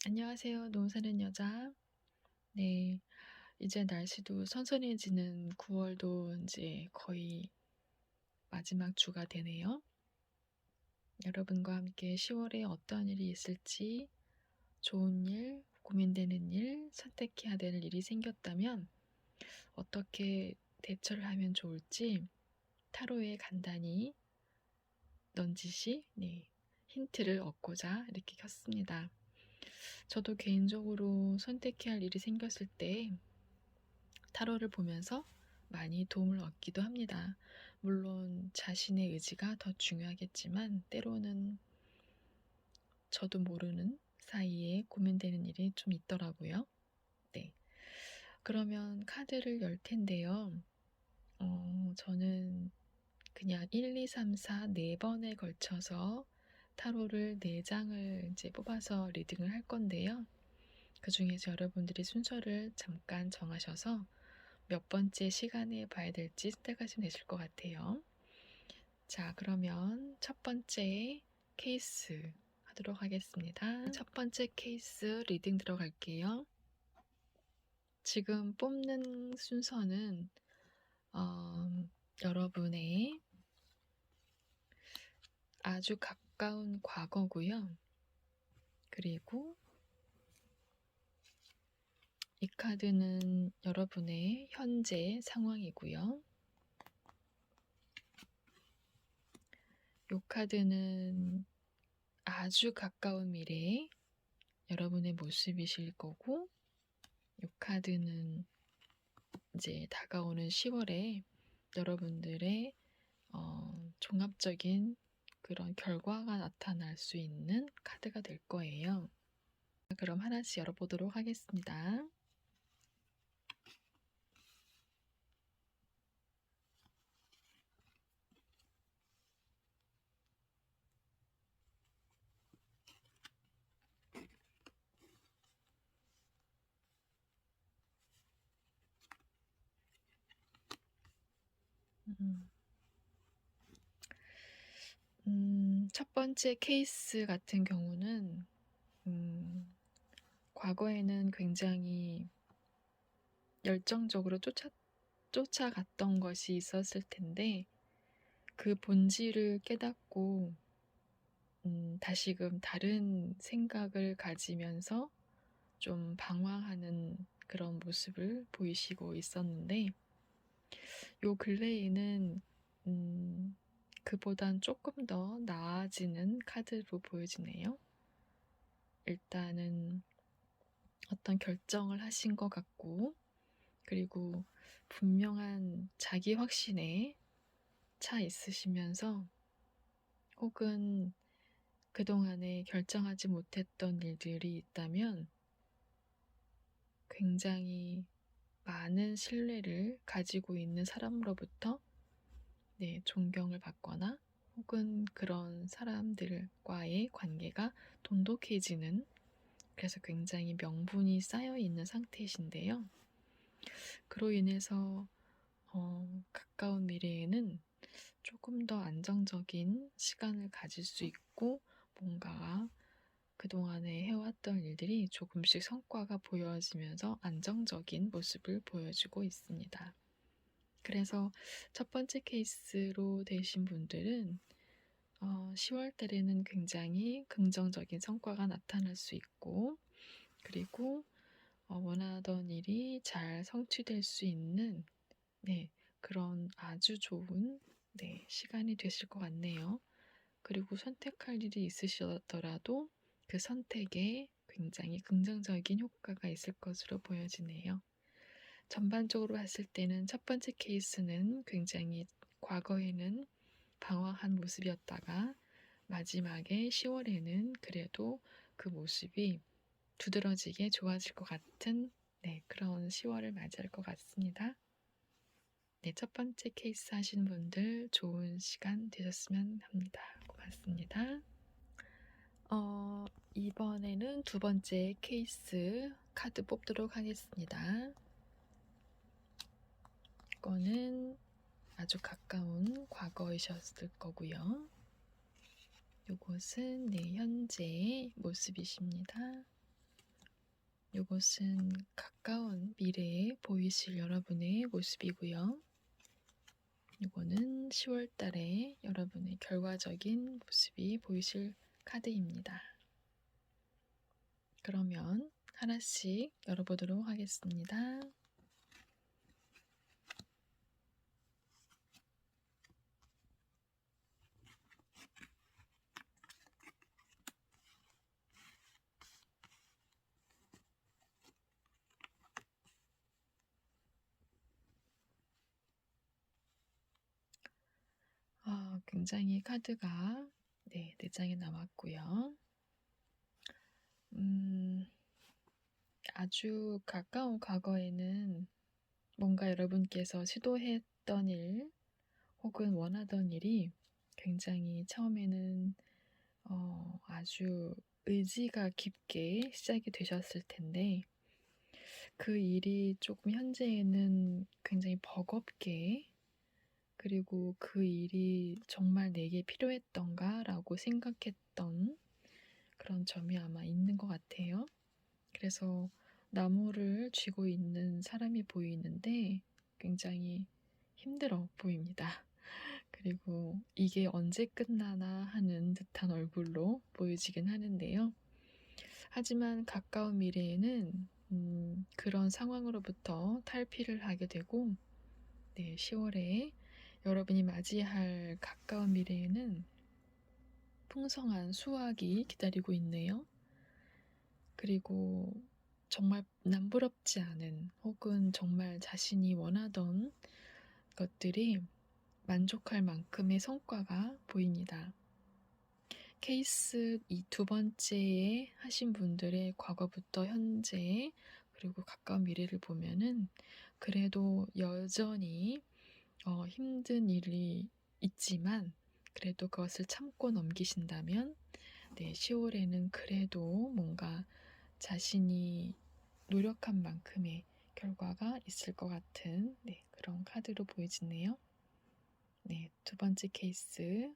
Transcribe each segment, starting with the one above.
안녕하세요. 농사는 여자. 네. 이제 날씨도 선선해지는 9월도 이제 거의 마지막 주가 되네요. 여러분과 함께 10월에 어떤 일이 있을지, 좋은 일, 고민되는 일, 선택해야 될 일이 생겼다면 어떻게 대처를 하면 좋을지 타로에 간단히 넌지시 힌트를 얻고자 이렇게 켰습니다. 저도 개인적으로 선택해야 할 일이 생겼을 때 타로를 보면서 많이 도움을 얻기도 합니다. 물론 자신의 의지가 더 중요하겠지만 때로는 저도 모르는 사이에 고민되는 일이 좀 있더라고요. 네. 그러면 카드를 열 텐데요. 저는 그냥 1, 2, 3, 4, 4번에 걸쳐서 타로를 4장을 이제 뽑아서 리딩을 할 건데요. 그 중에서 여러분들이 순서를 잠깐 정하셔서 몇 번째 시간에 봐야 될지 선택하시면 되실 것 같아요. 자, 그러면 첫 번째 케이스 하도록 하겠습니다. 첫 번째 케이스 리딩 들어갈게요. 지금 뽑는 순서는 여러분의 아주 가까운 과거고요. 그리고 이 카드는 여러분의 현재 상황이고요. 이 카드는 아주 가까운 미래에 여러분의 모습이실 거고, 이 카드는 이제 다가오는 10월에 여러분들의 종합적인 그런 결과가 나타날 수 있는 카드가 될 거예요. 그럼 하나씩 열어보도록 하겠습니다. 첫 번째 케이스 같은 경우는 과거에는 굉장히 열정적으로 쫓아갔던 것이 있었을 텐데 그 본질을 깨닫고 다시금 다른 생각을 가지면서 좀 방황하는 그런 모습을 보이시고 있었는데 요 근래에는 그보단 조금 더 나아지는 카드로 보여지네요. 일단은 어떤 결정을 하신 것 같고, 그리고 분명한 자기 확신에 차 있으시면서 혹은 그동안에 결정하지 못했던 일들이 있다면 굉장히 많은 신뢰를 가지고 있는 사람으로부터 존경을 받거나 혹은 그런 사람들과의 관계가 돈독해지는, 그래서 굉장히 명분이 쌓여 있는 상태이신데요. 그로 인해서 가까운 미래에는 조금 더 안정적인 시간을 가질 수 있고 뭔가 그동안에 해왔던 일들이 조금씩 성과가 보여지면서 안정적인 모습을 보여주고 있습니다. 그래서 첫 번째 케이스로 되신 분들은 10월 달에는 굉장히 긍정적인 성과가 나타날 수 있고, 그리고 원하던 일이 잘 성취될 수 있는 그런 아주 좋은 시간이 되실 것 같네요. 그리고 선택할 일이 있으시더라도 그 선택에 굉장히 긍정적인 효과가 있을 것으로 보여지네요. 전반적으로 봤을 때는 첫 번째 케이스는 굉장히 과거에는 방황한 모습이었다가 마지막에 10월에는 그래도 그 모습이 두드러지게 좋아질 것 같은 그런 10월을 맞이할 것 같습니다. 첫 번째 케이스 하시는 분들 좋은 시간 되셨으면 합니다. 고맙습니다. 이번에는 두 번째 케이스 카드 뽑도록 하겠습니다. 이거는 아주 가까운 과거이셨을 거고요. 요것은 현재의 모습이십니다. 요것은 가까운 미래에 보이실 여러분의 모습이고요. 요거는 10월 달에 여러분의 결과적인 모습이 보이실 카드입니다. 그러면 하나씩 열어보도록 하겠습니다. 굉장히 카드가 4장이 나왔고요. 아주 가까운 과거에는 뭔가 여러분께서 시도했던 일 혹은 원하던 일이 굉장히 처음에는 아주 의지가 깊게 시작이 되셨을 텐데 그 일이 조금 현재에는 굉장히 버겁게 그리고 그 일이 정말 내게 필요했던가라고 생각했던 그런 점이 아마 있는 것 같아요. 그래서 나무를 쥐고 있는 사람이 보이는데 굉장히 힘들어 보입니다. 그리고 이게 언제 끝나나 하는 듯한 얼굴로 보여지긴 하는데요. 하지만 가까운 미래에는 그런 상황으로부터 탈피를 하게 되고 10월에 여러분이 맞이할 가까운 미래에는 풍성한 수확이 기다리고 있네요. 그리고 정말 남부럽지 않은 혹은 정말 자신이 원하던 것들이 만족할 만큼의 성과가 보입니다. 케이스 이 두 번째에 하신 분들의 과거부터 현재 그리고 가까운 미래를 보면은 그래도 여전히 힘든 일이 있지만 그래도 그것을 참고 넘기신다면 10월에는 그래도 뭔가 자신이 노력한 만큼의 결과가 있을 것 같은 그런 카드로 보여지네요. 두 번째 케이스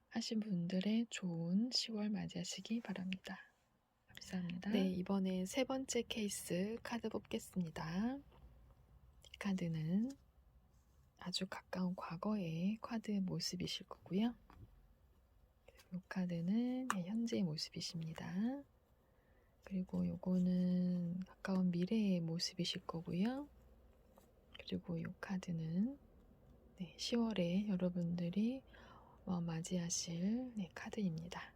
하신 분들의 좋은 10월 맞이하시기 바랍니다. 감사합니다. 이번에 세 번째 케이스 카드 뽑겠습니다. 이 카드는 아주 가까운 과거의 카드 모습이실 거고요. 이 카드는 현재의 모습이십니다. 그리고 요거는 가까운 미래의 모습이실 거고요. 그리고 이 카드는 10월에 여러분들이 맞이하실 카드입니다.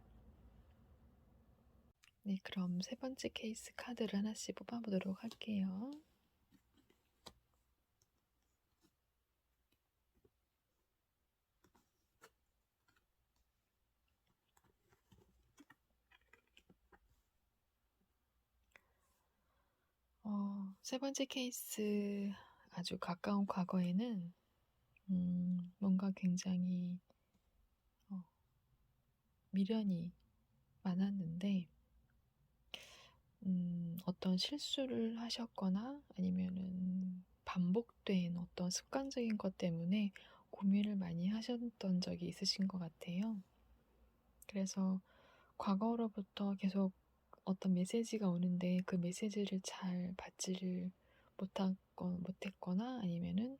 그럼 세 번째 케이스 카드를 하나씩 뽑아보도록 할게요. 세 번째 케이스 아주 가까운 과거에는 뭔가 굉장히 미련이 많았는데 어떤 실수를 하셨거나 아니면은 반복된 어떤 습관적인 것 때문에 고민을 많이 하셨던 적이 있으신 것 같아요. 그래서 과거로부터 계속 어떤 메시지가 오는데 그 메시지를 잘 받지를 못했거나 아니면은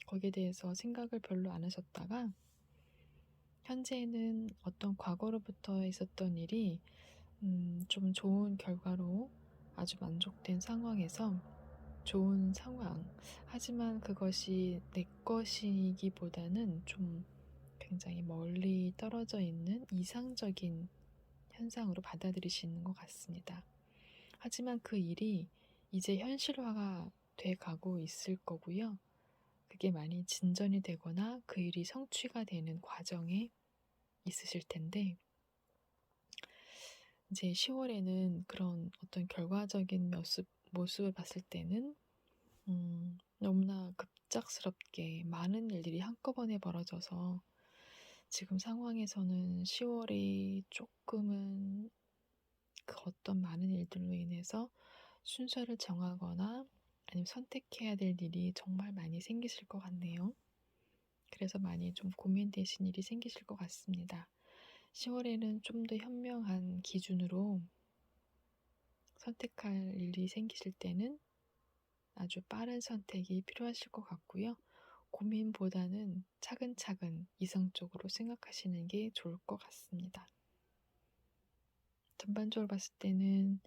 거기에 대해서 생각을 별로 안 하셨다가 현재는 어떤 과거로부터 있었던 일이 좀 좋은 결과로 아주 만족된 상황에서 좋은 상황 하지만 그것이 내 것이기보다는 좀 굉장히 멀리 떨어져 있는 이상적인 현상으로 받아들이시는 것 같습니다. 하지만 그 일이 이제 현실화가 돼 가고 있을 거고요. 그게 많이 진전이 되거나 그 일이 성취가 되는 과정에 있으실 텐데 이제 10월에는 그런 어떤 결과적인 모습을 봤을 때는 너무나 급작스럽게 많은 일들이 한꺼번에 벌어져서 지금 상황에서는 10월이 조금은 그 어떤 많은 일들로 인해서 순서를 정하거나 아니면 선택해야 될 일이 정말 많이 생기실 것 같네요. 그래서 많이 좀 고민되신 일이 생기실 것 같습니다. 10월에는 좀 더 현명한 기준으로 선택할 일이 생기실 때는 아주 빠른 선택이 필요하실 것 같고요. 고민보다는 차근차근 이성적으로 생각하시는 게 좋을 것 같습니다. 전반적으로 봤을 때는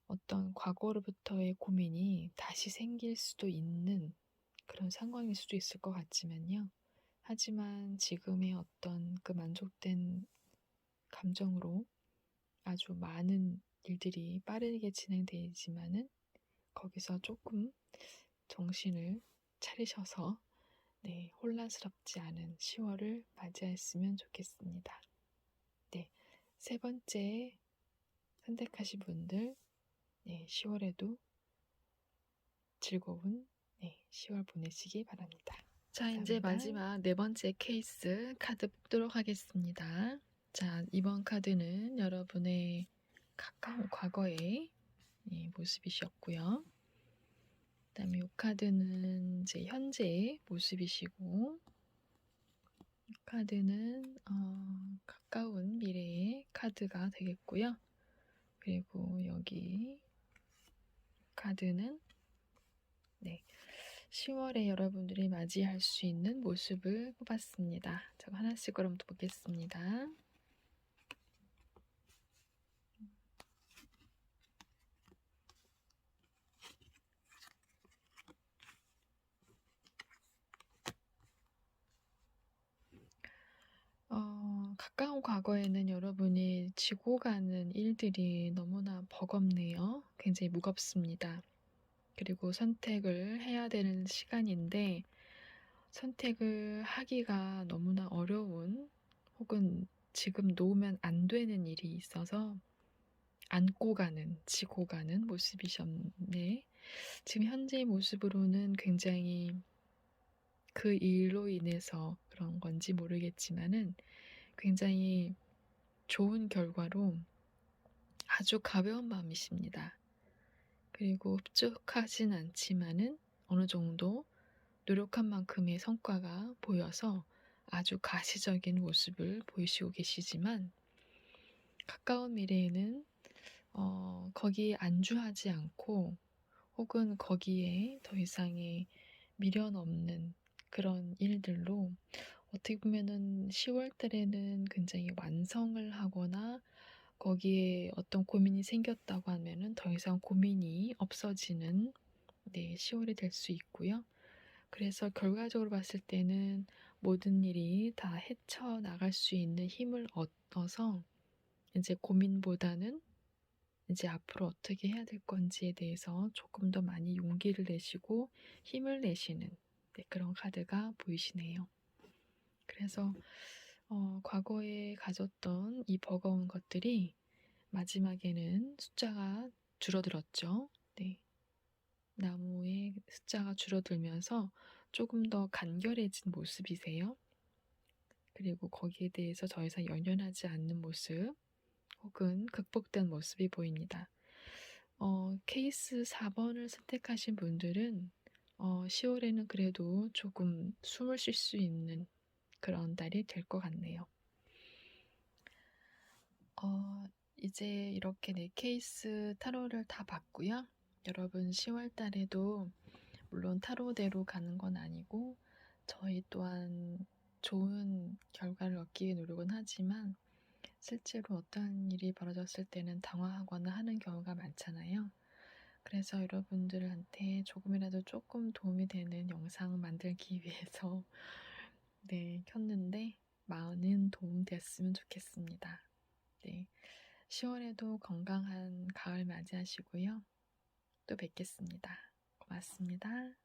어떤 과거로부터의 고민이 다시 생길 수도 있는 그런 상황일 수도 있을 것 같지만요. 하지만 지금의 어떤 그 만족된 감정으로 아주 많은 일들이 빠르게 진행되지만은 거기서 조금 정신을 차리셔서 혼란스럽지 않은 10월을 맞이했으면 좋겠습니다. 네, 세 번째 선택하신 분들 10월에도 즐거운 10월 보내시기 바랍니다. 자, 이제 감사합니다. 마지막 네 번째 케이스 카드 뽑도록 하겠습니다. 자, 이번 카드는 여러분의 가까운 과거의 모습이셨고요. 그다음에 이 카드는 이제 현재의 모습이시고, 이 카드는 가까운 미래의 카드가 되겠고요. 그리고 여기 카드는 10월에 여러분들이 맞이할 수 있는 모습을 뽑았습니다. 제가 하나씩 그럼 또 보겠습니다. 가까운 과거에는 여러분이 지고 가는 일들이 너무나 버겁네요. 굉장히 무겁습니다. 그리고 선택을 해야 되는 시간인데 선택을 하기가 너무나 어려운 혹은 지금 놓으면 안 되는 일이 있어서 안고 가는, 지고 가는 모습이셨네. 지금 현재의 모습으로는 굉장히 그 일로 인해서 그런 건지 모르겠지만은 굉장히 좋은 결과로 아주 가벼운 마음이십니다. 그리고 흡족하진 않지만은 어느 정도 노력한 만큼의 성과가 보여서 아주 가시적인 모습을 보이시고 계시지만 가까운 미래에는 거기에 안주하지 않고 혹은 거기에 더 이상의 미련 없는 그런 일들로 어떻게 보면은 10월 달에는 굉장히 완성을 하거나 거기에 어떤 고민이 생겼다고 하면은 더 이상 고민이 없어지는 10월이 될 수 있고요. 그래서 결과적으로 봤을 때는 모든 일이 다 헤쳐나갈 수 있는 힘을 얻어서 이제 고민보다는 이제 앞으로 어떻게 해야 될 건지에 대해서 조금 더 많이 용기를 내시고 힘을 내시는 그런 카드가 보이시네요. 그래서 과거에 가졌던 이 버거운 것들이 마지막에는 숫자가 줄어들었죠. 나무의 숫자가 줄어들면서 조금 더 간결해진 모습이세요. 그리고 거기에 대해서 더 이상 연연하지 않는 모습 혹은 극복된 모습이 보입니다. 케이스 4번을 선택하신 분들은 10월에는 그래도 조금 숨을 쉴 수 있는 그런 달이 될 것 같네요. 이제 이렇게 네 케이스 타로를 다 봤고요. 여러분 10월 달에도 물론 타로대로 가는 건 아니고 저희 또한 좋은 결과를 얻기 위해 노력은 하지만 실제로 어떠한 일이 벌어졌을 때는 당황하거나 하는 경우가 많잖아요. 그래서 여러분들한테 조금이라도 조금 도움이 되는 영상 만들기 위해서 켰는데 많은 도움 됐으면 좋겠습니다. 10월에도 건강한 가을 맞이하시고요. 또 뵙겠습니다. 고맙습니다.